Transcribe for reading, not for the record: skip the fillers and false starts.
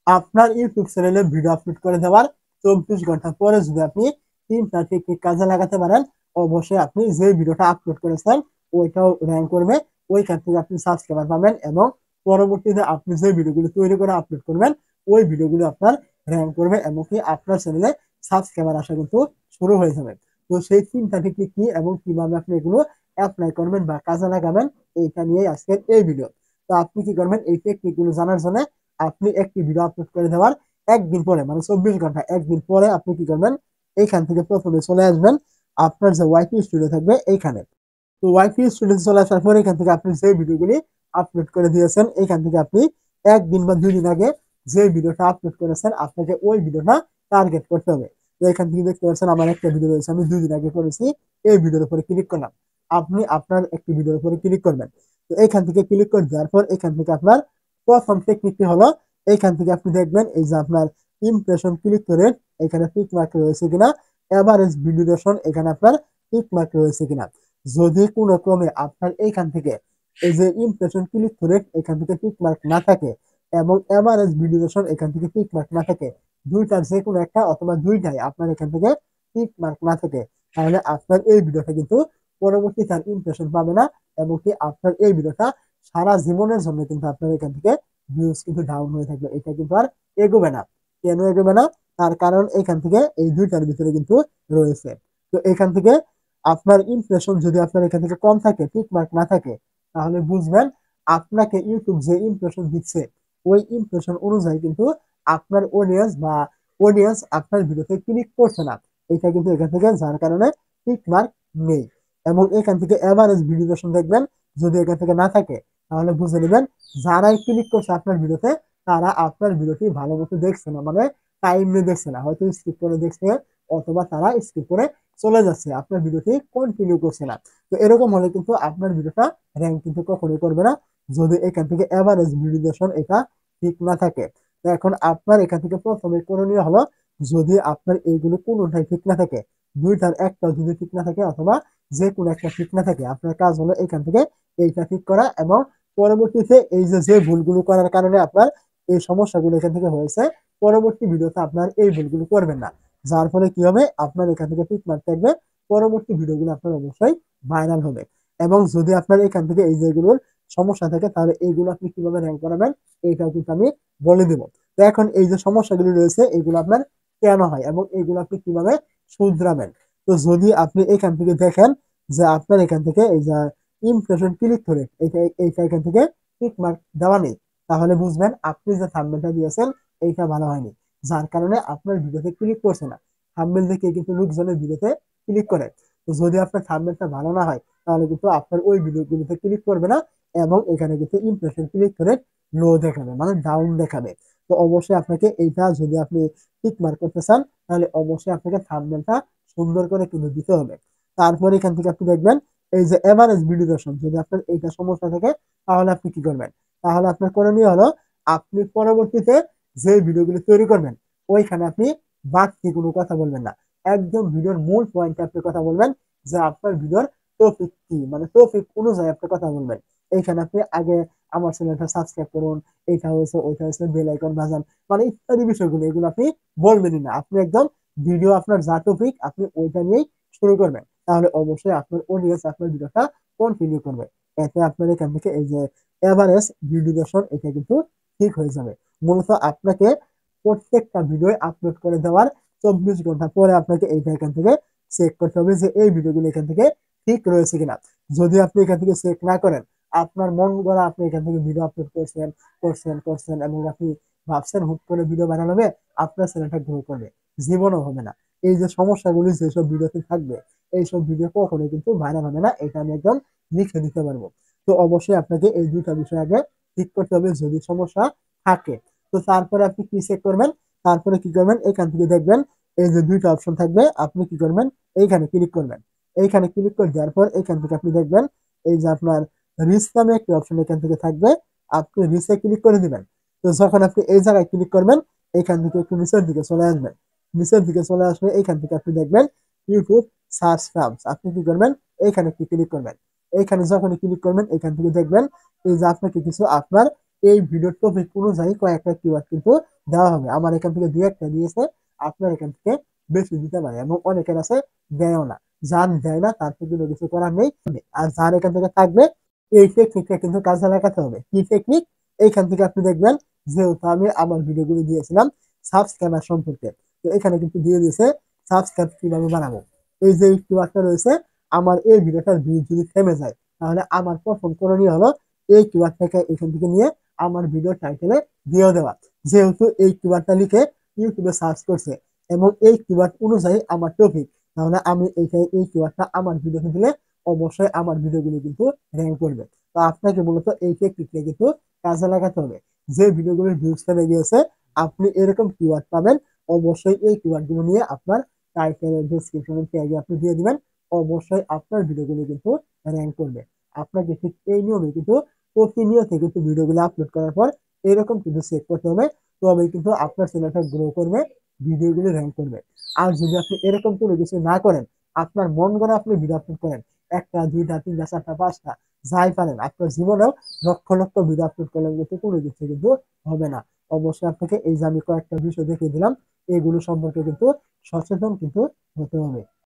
আপনার ইউটিউব চ্যানেলে video upload করে দেওয়ার 24 ঘন্টা পরে যদি আপনি 3টা টেকনিক কাজে লাগাতে পারেন, অবশ্যই আপনি যে ভিডিওটা আপলোড করেছেন ওইটাও র্যাঙ্ক করবে। ওইখান থেকে আপনি সাবস্ক্রাইবার পাবেন এবং পরবর্তীতে আপনি যে ভিডিওগুলো তৈরি করে আপলোড করবেন ওই ভিডিওগুলো আপনার র্যাঙ্ক করবে এবং কি আপনার চ্যানেলে সাবস্ক্রাইবার আসা কিন্তু শুরু হয়ে যাবে। তো সেই 3টা টেকনিক কি এবং কিভাবে আপনি এগুলো অ্যাপ্লাই করবেন বা কাজে লাগাবেন, এইটা নিয়ে আজকের এই ভিডিও। তো আপনি কি করবেন, এই টেকনিক গুলো জানার জন্য আপনি একটি ভিডিও আপলোড করে দেওয়ার একদিন পরে, মানে 24 ঘন্টা একদিন পরে আপনি কি করবেন, এইখান থেকে প্রথমে চলে আসবেন আপনার যে ওয়াইটি স্টুডিও থাকবে এইখানে। তো ওয়াইটি স্টুডিও চলে আসার পরে এখান থেকে আপনি যে ভিডিওগুলি আপলোড করে দিয়েছেন এইখান থেকে আপনি একদিন বা 2 দিন আগে যে ভিডিওটা আপলোড করেছেন আপনাকে ওই ভিডিওটা টার্গেট করতে হবে। তো এখান থেকে দেখতে পাচ্ছেন আমার একটা ভিডিও রয়েছে, আমি 2 দিন আগে করেছি। এই ভিডিওর উপরে ক্লিক করলাম, আপনি আপনার একটি ভিডিওর উপরে ক্লিক করবেন। তো এখান থেকে ক্লিক করে দেওয়ার পর এখান থেকে আপনার প্রথম টেকনিকটি হলো, এইখান থেকে আপনি দেখবেন এই যে আপনার ইমপ্রেশন ক্লিক করে এখানে টিক মার্ক রয়েছে কিনা, এভারেজ ভিডিও ডিউরেশন এখানে আপনার টিক মার্ক রয়েছে কিনা। যদি কোনো ক্রমে আপনার এইখান থেকে এই যে ইমপ্রেশন ক্লিক করে এখান থেকে টিক মার্ক না থাকে এবং এভারেজ ভিডিও ডিউরেশন এখান থেকে টিক মার্ক না থাকে, দুইটার যে কোনো একটা অথবা দুইটাই আপনার এখান থেকে টিক মার্ক না থাকে, তাহলে আপনার এই ভিডিওটা কিন্তু পরবর্তী তার ইমপ্রেশন পাবে না এবং কি আপনার এই ভিডিওটা সারা জীবনের জন্য কিন্তু আপনার এখান থেকে ভিউজ কিন্তু ডাউন হয়ে থাকবে, এটা কিন্তু আর এগোবে না। কেন এগোবে না? তার কারণ এখান থেকে এই দুইটার ভিতরে কিন্তু রয়েছে। তো এখান থেকে আপনার ইমপ্রেশন যদি আপনার এখান থেকে কম থাকে, টিক মার্ক না থাকে, তাহলে বুঝবেন আপনাকে ইউটিউব যে ইমপ্রেশন দিচ্ছে ওই ইমপ্রেশন অনুযায়ী কিন্তু আপনার অডিয়েন্স আপনার ভিডিওতে ক্লিক করছে না। এটা কিন্তু এখান থেকে যার কারণে টিক মার্ক নেই। এবং এখান থেকে এভারেজ ভিডিও দেখবেন, যদি এখান থেকে না থাকে তাহলে বুঝে নেবেন যারাই ক্লিক করছে আপনার ভিডিওতে তারা আপনার ভিডিওটি ভালো মতো দেখছে না, মানে টাইম নিয়ে দেখছে না, হয়তো স্কিপ করে দেখছে অথবা তারা স্কিপ করে চলে যাচ্ছে, আপনার ভিডিওটি কন্টিনিউ করছে না। তো এরকম হলে কিন্তু আপনার ভিডিওটা র্যাঙ্ক কিন্তু কখনোই করবে না, যদি এখান থেকে এভারেজ ভিডিওশন এটা ঠিক না থাকে। তো এখন আপনার এখান থেকে প্রথমে করণীয় হলো, যদি আপনার এইগুলো কোনোটাই ঠিক না থাকে, দুইটার একটা যদি ঠিক না থাকে অথবা যে কোনো একটা ঠিক না থাকে, আপনার কাজ হলো এখান থেকে এইটা ঠিক করা এবং পরবর্তীতে এই যে যে ভুলগুলো করার কারণে আপনার এই সমস্যাগুলো এখান থেকে হয়েছে, পরবর্তী ভিডিওতে আপনার এই ভুলগুলো করবেন না। যার ফলে কি হবে, আপনার এখান থেকে টিক মার্ক থাকবে, পরবর্তী ভিডিওগুলো আপনার অবশ্যই ভাইরাল হবে। এবং যদি আপনার এখান থেকে এই যেগুলোর সমস্যা থাকে তাহলে এইগুলো আপনি কিভাবে র্যাঙ্ক করাবেন এইটাও কিন্তু আমি বলে দেবো। তো এখন এই যে সমস্যাগুলো রয়েছে এগুলো আপনার কেন হয় এবং এইগুলো আপনি কিভাবে শুধরাবেন। তো যদি আপনি এখান থেকে দেখেন যে আপনার এখান থেকে এই যে ইমপ্রেশন ক্লিক করে এইটা এখান থেকে টিক মার্ক দেওয়া নেই, তাহলে বুঝবেন আপনি যে থাম্বনেলটা দিয়েছেন এইটা ভালো হয়নি, যার কারণে আপনার ভিডিওতে ক্লিক করছে না। থাম্বনেল দেখে কিন্তু লোকজনের ভিডিওতে ক্লিক করে। তো যদি আপনার থাম্বনেলটা ভালো না হয় তাহলে কিন্তু আপনার ওই ভিডিওগুলোতে ক্লিক করবে না এবং এখানে কিন্তু ইমপ্রেশন ক্লিক করে লো দেখাবে, মানে ডাউন দেখাবে। তো অবশ্যই আপনাকে এইটা যদি আপনি টিক মার্ক করতে চান তাহলে অবশ্যই আপনাকে থাম্বনেলটা সুন্দর করে কিন্তু দিতে হবে। তারপরে এখান থেকে আপনি দেখবেন এই যে এভারেজ ভিডিও দর্শন, যদি আপনার এইটা সমস্যা থাকে তাহলে আপনি কি করবেন, তাহলে আপনার করণীয় হলো আপনি পরবর্তীতে যে ভিডিওগুলো তৈরি করবেন ওইখানে আপনি বাড়তি কোনো কথা বলবেন না, একদম ভিডিওর মূল পয়েন্টে আপনি কথা বলবেন যে আপনার ভিডিওর টপিক কি, মানে টপিক অনুযায়ী আপনি কথা বলবেন। এইখানে আপনি আগে আমার চ্যানেলটা সাবস্ক্রাইব করুন, এইটা হয়েছে ওইটা হয়েছে, বেল আইকন বাজান, মানে ইত্যাদি বিষয়গুলো এগুলো আপনি বলবেনই না। আপনি একদম ভিডিও আপনার যা টপিক আপনি ওইটা নিয়েই শুরু করবেন, তাহলে অবশ্যই আপনার অডিয়েন্স আপনার ভিডিওটা কন্টিনিউ করবে। এতে আপনার এখান থেকে এই যে এভারেজ ভিডিওশন এটা কিন্তু ঠিক হয়ে যাবে। মূলত আপনাকে প্রত্যেকটা ভিডিও আপলোড করে দেওয়ার 24 ঘন্টা পরে আপনাকে এইটা এখান থেকে চেক করতে হবে যে এই ভিডিওগুলো এখান থেকে ঠিক রয়েছে কিনা। যদি আপনি এখান থেকে চেক না করেন, আপনার মন গড়া আপনি এখান থেকে ভিডিও আপলোড করছেন করছেন করছেন এবং আপনি ভাবছেন হুট করে ভিডিও বানানো হবে, আপনার চ্যানেলটা গ্রো করবে, জীবনও হবে না। এই যে সমস্যাগুলি যেসব ভিডিওতে থাকবে এইসব ভিডিও কখনোই কিন্তু ভাইরাল হবে না, এটা আমি একদম লিখে দিতে পারবো। তো অবশ্যই আপনাকে এই দুইটা বিষয় আগে ঠিক করতে হবে যদি সমস্যা থাকে। তো তারপরে আপনি কি চেক করবেন, তারপরে কি করবেন, এখান থেকে দেখবেন এই যে দুইটা অপশন থাকবে, আপনি কি করবেন এইখানে ক্লিক করবেন। এইখানে ক্লিক করে দেওয়ার পর এখান থেকে আপনি দেখবেন এই যে আপনার রিচ নামে একটি অপশন এখান থেকে থাকবে, আপনি রিচে ক্লিক করে দিবেন। তো যখন আপনি এই জায়গায় ক্লিক করবেন এখান থেকে একটু নিচের দিকে চলে আসবেন, নিচের দিকে চলে আসলে এখান থেকে আপনি দেখবেন ইউটিউব সার্চ টার্মস, আপনি কি করবেন এইখানে ক্লিক করবেন। এইখানে যখন ক্লিক করবেন এখান থেকে দেখবেন এই যে আপনাকে কিছু আপনার এই ভিডিওর টপিক অনুযায়ী কয়েকটা কিওয়ার্ড কিন্তু দেওয়া হবে। আমার এখান থেকে ২-১টা দিয়েছে, আপনার এখান থেকে বেশি দিতে পারে এবং অনেকের আছে দেয়ও না। যার দেয় না তার তো কোনো কিছু করার নেই। আর যার এখান থেকে থাকবে এই টেকনিকটা কিন্তু কাজে লাগাতে হবে। কি টেকনিক? এইখান থেকে আপনি দেখবেন যেহেতু আমি আমার ভিডিওগুলো দিয়েছিলাম সাবস্ক্রাইবার সম্পর্কে। তো এখানে কিন্তু দিয়ে দিয়েছে সাবস্ক্রাইব কিভাবে বানাবো। এই যে কিওয়ার্ডটা রয়েছে, আমার এই ভিডিওটার ভিউ যদি থেমে যায় তাহলে আমার প্রথম করণীয় হলো এই কিওয়ার্ডটাকে এখান থেকে নিয়ে আমার ভিডিও টাইটেলে দিয়ে দেওয়া। যেহেতু এই কিওয়ার্ডটা লিখে ইউটিউবে সার্চ করছে এবং এই কিওয়ার্ড অনুযায়ী আমার টপিক, তাহলে আমি এই কিওয়ার্ডটা আমার ভিডিওতে দিলে অবশ্যই আমার ভিডিওগুলো কিন্তু র্যাঙ্ক করবে। তো আপনাকে মূলত এই টেকনিকটা কিন্তু কাজে লাগাতে হবে। যে ভিডিওগুলোর ভিউজ থেমে গিয়েছে আপনি এরকম কিওয়ার্ড পাবেন, অবশ্যই এই কিওয়ার্ডগুলো নিয়ে আপনার টাইটেলের ডেসক্রিপশনের ট্যাগে আপনি দিয়ে দিবেন, অবশ্যই আপনার ভিডিওগুলো কিন্তু র্যাঙ্ক করবে। আপনাকে ঠিক এই নিয়মে কিন্তু প্রতিনিয়ত কিন্তু ভিডিওগুলো আপলোড করার পর এরকম কিন্তু চেক করতে হবে, তবে কিন্তু আপনার চ্যানেলটা গ্রো করবে, ভিডিওগুলো র্যাঙ্ক করবে। আর যদি আপনি এরকম কোনো কিছু না করেন, আপনার মন গড়া আপনি ভিডিও আপলোড করেন, ১টা ২টা ৩টা ৪টা ৫টা যাই পারেন, আপনার জীবনেও লক্ষ লক্ষ ভিডিও আপলোড করলে কিন্তু কোনো কিছু কিন্তু হবে না। অবশ্যই আপনাকে এই যে আমি কয়েকটা বিষয় দেখিয়ে দিলাম, এগুলো সম্পর্কে কিন্তু সচেতন কিন্তু হতে হবে।